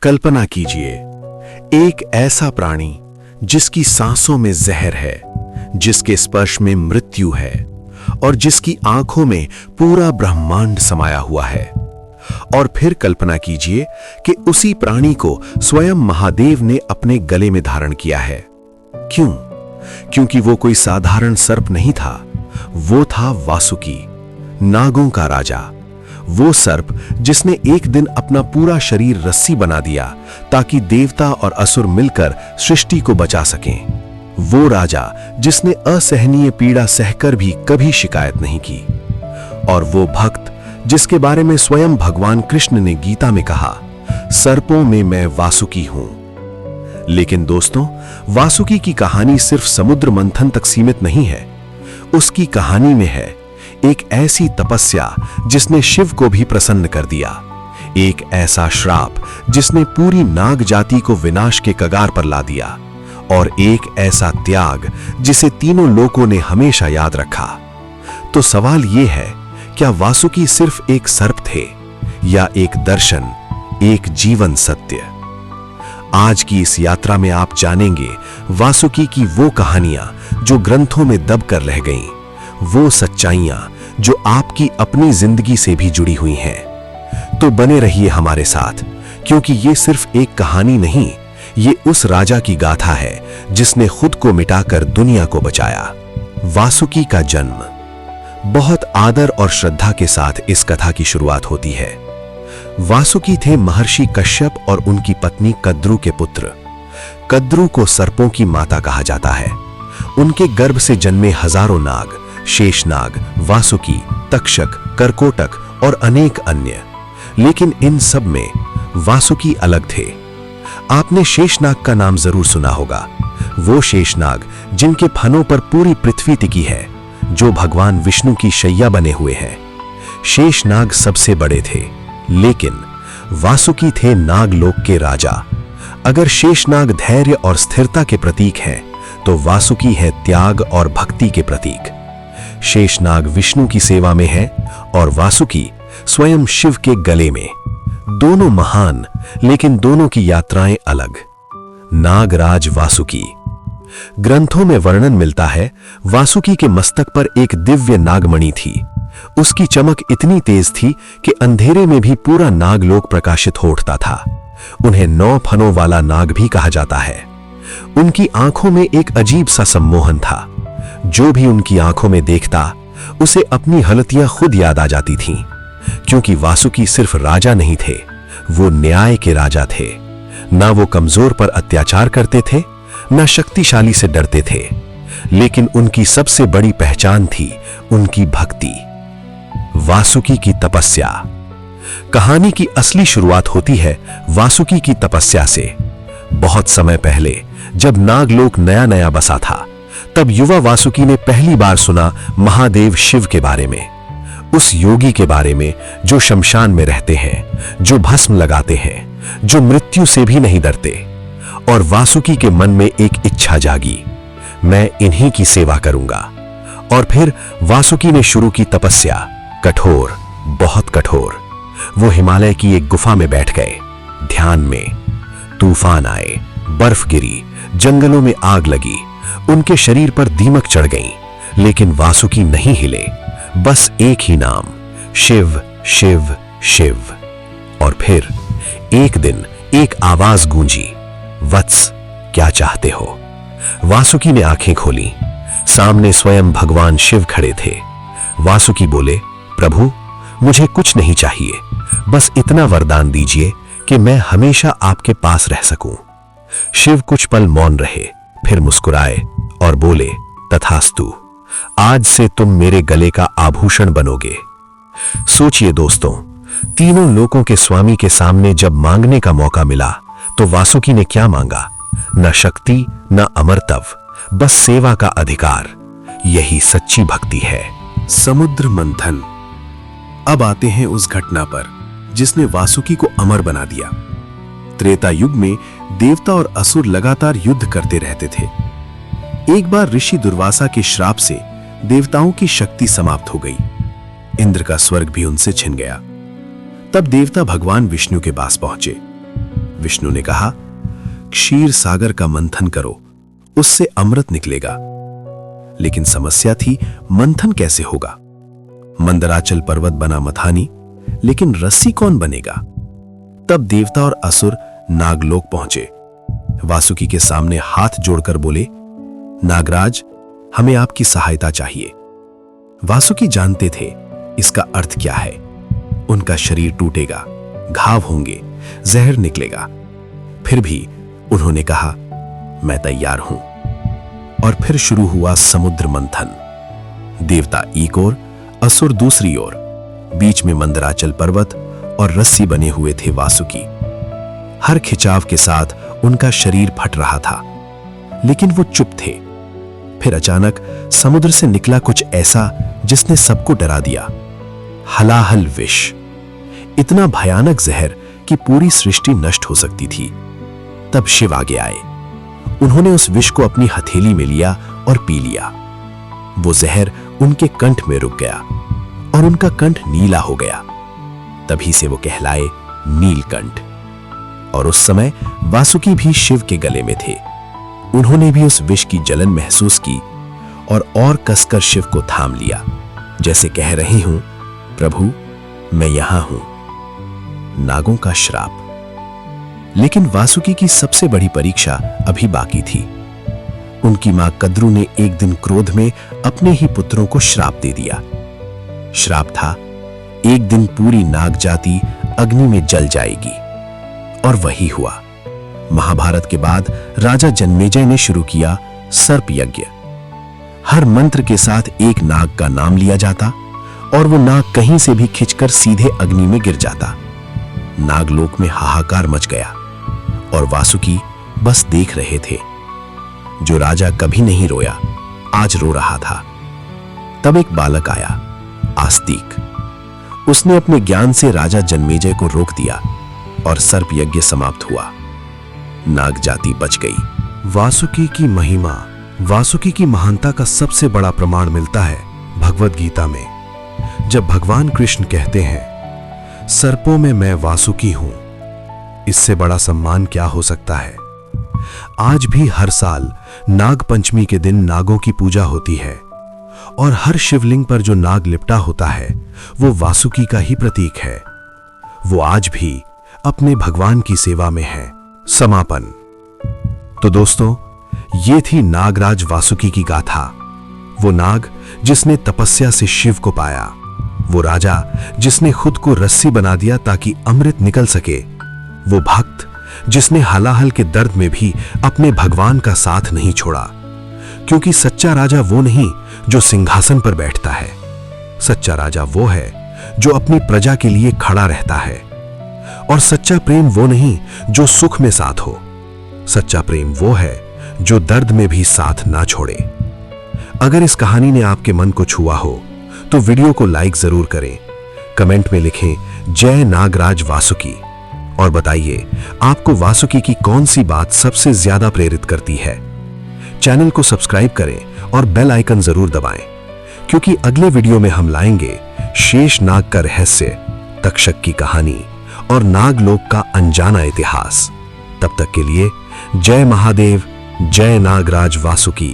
कल्पना कीजिए, एक ऐसा प्राणी जिसकी सांसों में जहर है, जिसके स्पर्श में मृत्यु है और जिसकी आंखों में पूरा ब्रह्मांड समाया हुआ है। और फिर कल्पना कीजिए कि उसी प्राणी को स्वयं महादेव ने अपने गले में धारण किया है। क्यों? क्योंकि वो कोई साधारण सर्प नहीं था, वो था वासुकी, नागों का राजा। वो सर्प जिसने एक दिन अपना पूरा शरीर रस्सी बना दिया ताकि देवता और असुर मिलकर सृष्टि को बचा सकें। वो राजा जिसने असहनीय पीड़ा सहकर भी कभी शिकायत नहीं की। और वो भक्त जिसके बारे में स्वयं भगवान कृष्ण ने गीता में कहा, सर्पों में मैं वासुकी हूं। लेकिन दोस्तों, वासुकी की कहानी सिर्फ समुद्र मंथन तक सीमित नहीं है। उसकी कहानी में है एक ऐसी तपस्या जिसने शिव को भी प्रसन्न कर दिया, एक ऐसा श्राप जिसने पूरी नाग जाति को विनाश के कगार पर ला दिया, और एक ऐसा त्याग जिसे तीनों लोकों ने हमेशा याद रखा। तो सवाल यह है, क्या वासुकी सिर्फ एक सर्प थे या एक दर्शन, एक जीवन सत्य? आज की इस यात्रा में आप जानेंगे वासुकी की वो कहानियां जो ग्रंथों में दबकर रह गईं, वो सच्चाइयां जो आपकी अपनी जिंदगी से भी जुड़ी हुई हैं। तो बने रहिए हमारे साथ, क्योंकि ये सिर्फ एक कहानी नहीं, ये उस राजा की गाथा है जिसने खुद को मिटाकर दुनिया को बचाया। वासुकी का जन्म। बहुत आदर और श्रद्धा के साथ इस कथा की शुरुआत होती है। वासुकी थे महर्षि कश्यप और उनकी पत्नी कद्रू के पुत्र। कद्रू को सर्पों की माता कहा जाता है। उनके गर्भ से जन्मे हजारों नाग, शेषनाग, वासुकी, तक्षक, करकोटक और अनेक अन्य। लेकिन इन सब में वासुकी अलग थे। आपने शेषनाग का नाम जरूर सुना होगा। वो शेषनाग जिनके फनों पर पूरी पृथ्वी टिकी है, जो भगवान विष्णु की शैया बने हुए हैं। शेषनाग सबसे बड़े थे, लेकिन वासुकी थे नागलोक के राजा। अगर शेषनाग धैर्य और स्थिरता के प्रतीक हैं, तो वासुकी है त्याग और भक्ति के प्रतीक। शेषनाग विष्णु की सेवा में है और वासुकी स्वयं शिव के गले में। दोनों महान, लेकिन दोनों की यात्राएं अलग। नागराज वासुकी। ग्रंथों में वर्णन मिलता है, वासुकी के मस्तक पर एक दिव्य नागमणि थी। उसकी चमक इतनी तेज थी कि अंधेरे में भी पूरा नागलोक प्रकाशित हो उठता था। उन्हें 9 फनों वाला नाग भी कहा जाता है। उनकी आंखों में एक अजीब सा सम्मोहन था। जो भी उनकी आंखों में देखता, उसे अपनी हलतियां खुद याद आ जाती थीं, क्योंकि वासुकी सिर्फ राजा नहीं थे, वो न्याय के राजा थे। ना वो कमजोर पर अत्याचार करते थे, ना शक्तिशाली से डरते थे, लेकिन उनकी सबसे बड़ी पहचान थी उनकी भक्ति। वासुकी की तपस्या। कहानी की असली शुरुआत होती है वासुकी की तपस्या से। बहुत समय पहले, जब नागलोक नया नया बसा था, तब युवा वासुकी ने पहली बार सुना महादेव शिव के बारे में। उस योगी के बारे में जो शमशान में रहते हैं, जो भस्म लगाते हैं, जो मृत्यु से भी नहीं डरते। और वासुकी के मन में एक इच्छा जागी, मैं इन्हीं की सेवा करूंगा। और फिर वासुकी ने शुरू की तपस्या। कठोर, बहुत कठोर। वो हिमालय की एक गुफा में बैठ गए, ध्यान में। तूफान आए, बर्फ गिरी, जंगलों में आग लगी, उनके शरीर पर दीमक चढ़ गई, लेकिन वासुकी नहीं हिले। बस एक ही नाम, शिव शिव शिव। और फिर एक दिन एक आवाज गूंजी, वत्स, क्या चाहते हो? वासुकी ने आंखें खोली। सामने स्वयं भगवान शिव खड़े थे। वासुकी बोले, प्रभु, मुझे कुछ नहीं चाहिए, बस इतना वरदान दीजिए कि मैं हमेशा आपके पास रह सकूं। शिव कुछ पल मौन रहे, फिर मुस्कुराए और बोले, तथास्तु, आज से तुम मेरे गले का आभूषण बनोगे। सोचिए दोस्तों, तीनों लोकों के स्वामी के सामने जब मांगने का मौका मिला, तो वासुकी ने क्या मांगा? न शक्ति, न अमरत्व, बस सेवा का अधिकार। यही सच्ची भक्ति है। समुद्र मंथन। अब आते हैं उस घटना पर जिसने वासुकी को अमर बना दिया। त्रेता युग में देवता और असुर लगातार युद्ध करते रहते थे। एक बार ऋषि दुर्वासा के श्राप से देवताओं की शक्ति समाप्त हो गई। इंद्र का स्वर्ग भी उनसे छिन गया। तब देवता भगवान विष्णु के पास पहुंचे। विष्णु ने कहा, क्षीर सागर का मंथन करो, उससे अमृत निकलेगा। लेकिन समस्या थी, मंथन कैसे होगा? मंदराचल पर्वत बना मथानी, लेकिन रस्सी कौन बनेगा? तब देवता और असुर नागलोक पहुंचे। वासुकी के सामने हाथ जोड़कर बोले, नागराज, हमें आपकी सहायता चाहिए। वासुकी जानते थे इसका अर्थ क्या है। उनका शरीर टूटेगा, घाव होंगे, जहर निकलेगा। फिर भी उन्होंने कहा, मैं तैयार हूं। और फिर शुरू हुआ समुद्र मंथन। देवता एक ओर, असुर दूसरी ओर। बीच में मंदराचल पर्वत और रस्सी बने हुए थे वासुकी। हर खिंचाव के साथ उनका शरीर फट रहा था, लेकिन वो चुप थे। फिर अचानक समुद्र से निकला कुछ ऐसा जिसने सबको डरा दिया। हलाहल विष, इतना भयानक जहर कि पूरी सृष्टि नष्ट हो सकती थी। तब शिव आगे आए। उन्होंने उस विष को अपनी हथेली में लिया और पी लिया। वो जहर उनके कंठ में रुक गया और उनका कंठ नीला हो गया। तभी से वो कहलाए नीलकंठ। और उस समय वासुकी भी शिव के गले में थे। उन्होंने भी उस विष की जलन महसूस की और कसकर शिव को थाम लिया, जैसे कह रही हूं, प्रभु मैं यहां हूं। नागों का श्राप। लेकिन वासुकी की सबसे बड़ी परीक्षा अभी बाकी थी। उनकी मां कद्रू ने एक दिन क्रोध में अपने ही पुत्रों को श्राप दे दिया। श्राप था, एक दिन पूरी नाग जाति अग्नि में जल जाएगी। और वही हुआ। महाभारत के बाद राजा जन्मेजय ने शुरू किया सर्प यज्ञ। हर मंत्र के साथ एक नाग का नाम लिया जाता और वो नाग कहीं से भी खिंचकर सीधे अग्नि में गिर जाता। नागलोक में हाहाकार मच गया और वासुकी बस देख रहे थे। जो राजा कभी नहीं रोया, आज रो रहा था। तब एक बालक आया, आस्तिक। उसने अपने ज्ञान से राजा जन्मेजय को रोक दिया और सर्प यज्ञ समाप्त हुआ। नाग जाति बच गई। वासुकी की महिमा, वासुकी की महानता का सबसे बड़ा प्रमाण मिलता है भगवद गीता में, जब भगवान कृष्ण कहते हैं, सर्पों में मैं वासुकी हूं। इससे बड़ा सम्मान क्या हो सकता है? आज भी हर साल नाग पंचमी के दिन नागों की पूजा होती है और हर शिवलिंग पर जो नाग लिपटा होता है वो वासुकी का ही प्रतीक है। वो आज भी अपने भगवान की सेवा में है। समापन। तो दोस्तों, ये थी नागराज वासुकी की गाथा। वो नाग जिसने तपस्या से शिव को पाया, वो राजा जिसने खुद को रस्सी बना दिया ताकि अमृत निकल सके, वो भक्त जिसने हलाहल के दर्द में भी अपने भगवान का साथ नहीं छोड़ा। क्योंकि सच्चा राजा वो नहीं जो सिंहासन पर बैठता है, सच्चा राजा वो है जो अपनी प्रजा के लिए खड़ा रहता है। और सच्चा प्रेम वो नहीं जो सुख में साथ हो, सच्चा प्रेम वो है जो दर्द में भी साथ ना छोड़े। अगर इस कहानी ने आपके मन को छुआ हो तो वीडियो को लाइक जरूर करें, कमेंट में लिखें जय नागराज वासुकी और बताइए आपको वासुकी की कौन सी बात सबसे ज्यादा प्रेरित करती है। चैनल को सब्सक्राइब करें और बेल आइकन जरूर दबाएं, क्योंकि अगले वीडियो में हम लाएंगे शेष नाग का रहस्य, तक्षक की कहानी और नागलोक का अनजाना इतिहास। तब तक के लिए जय महादेव, जय नागराज वासुकी।